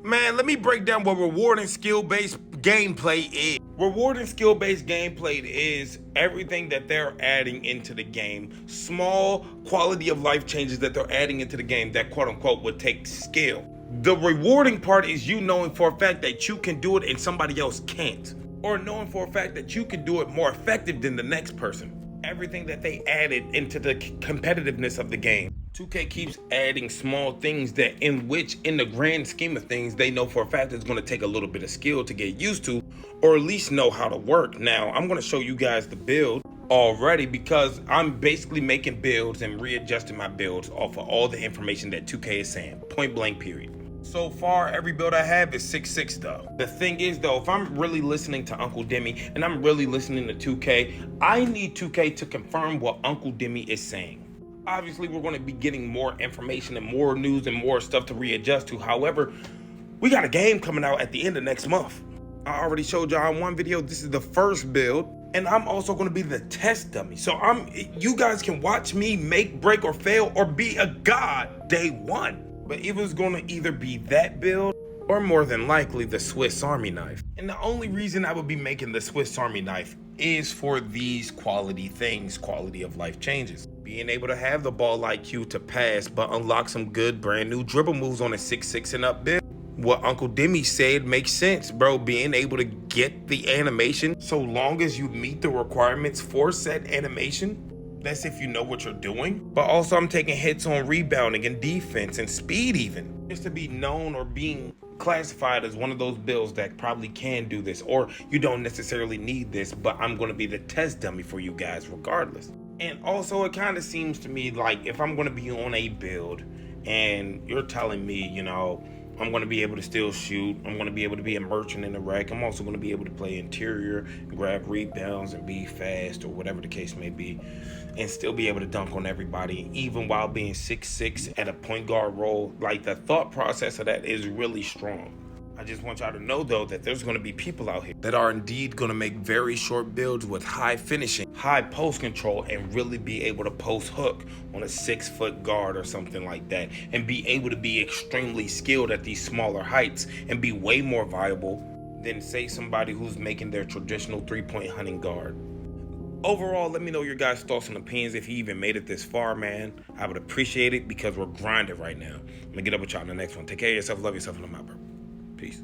Man, let me break down what rewarding skill-based gameplay is. Rewarding skill-based gameplay is everything that they're adding into the game. Small quality of life changes that they're adding into the game that quote-unquote would take skill. The rewarding part is you knowing for a fact that you can do it and somebody else can't. Or knowing for a fact that you can do it more effective than the next person. Everything that they added into the competitiveness of the game. 2K keeps adding small things that in the grand scheme of things, they know for a fact it's going to take a little bit of skill to get used to, or at least know how to work. Now, I'm going to show you guys the build already because I'm basically making builds and readjusting my builds off of all the information that 2K is saying, point blank period. So far, every build I have is 6-6 though. The thing is though, if I'm really listening to Uncle Demi and I'm really listening to 2K, I need 2K to confirm what Uncle Demi is saying. Obviously, we're going to be getting more information and more news and more stuff to readjust to. However, we got a game coming out at the end of next month. I already showed y'all in one video, this is the first build, and I'm also going to be the test dummy. So you guys can watch me make, break, or fail, or be a god day one. But it was going to either be that build or more than likely the Swiss Army knife. And the only reason I would be making the Swiss Army knife is for these quality things, quality of life changes. Being able to have the ball IQ to pass, but unlock some good brand new dribble moves on a 6-6 and up build. What Uncle Demi said makes sense, bro. Being able to get the animation so long as you meet the requirements for said animation. That's if you know what you're doing. But also I'm taking hits on rebounding and defense and speed even. Just to be known or being classified as one of those builds that probably can do this, or you don't necessarily need this, but I'm going to be the test dummy for you guys regardless. And also it kind of seems to me like if I'm going to be on a build and you're telling me, you know, I'm going to be able to still shoot, I'm going to be able to be a merchant in the rack, I'm also going to be able to play interior, grab rebounds and be fast or whatever the case may be, and still be able to dunk on everybody even while being 6'6" at a point guard role. Like, the thought process of that is really strong. I just want y'all to know though that there's going to be people out here that are indeed going to make very short builds with high finishing, high post control, and really be able to post hook on a 6-foot guard or something like that, and be able to be extremely skilled at these smaller heights and be way more viable than say somebody who's making their traditional 3-point hunting guard. Overall, let me know your guys' thoughts and opinions if you even made it this far, man. I would appreciate it because we're grinding right now. I'm gonna get up with y'all in the next one. Take care of yourself, love yourself, and I'm out, bro. Peace.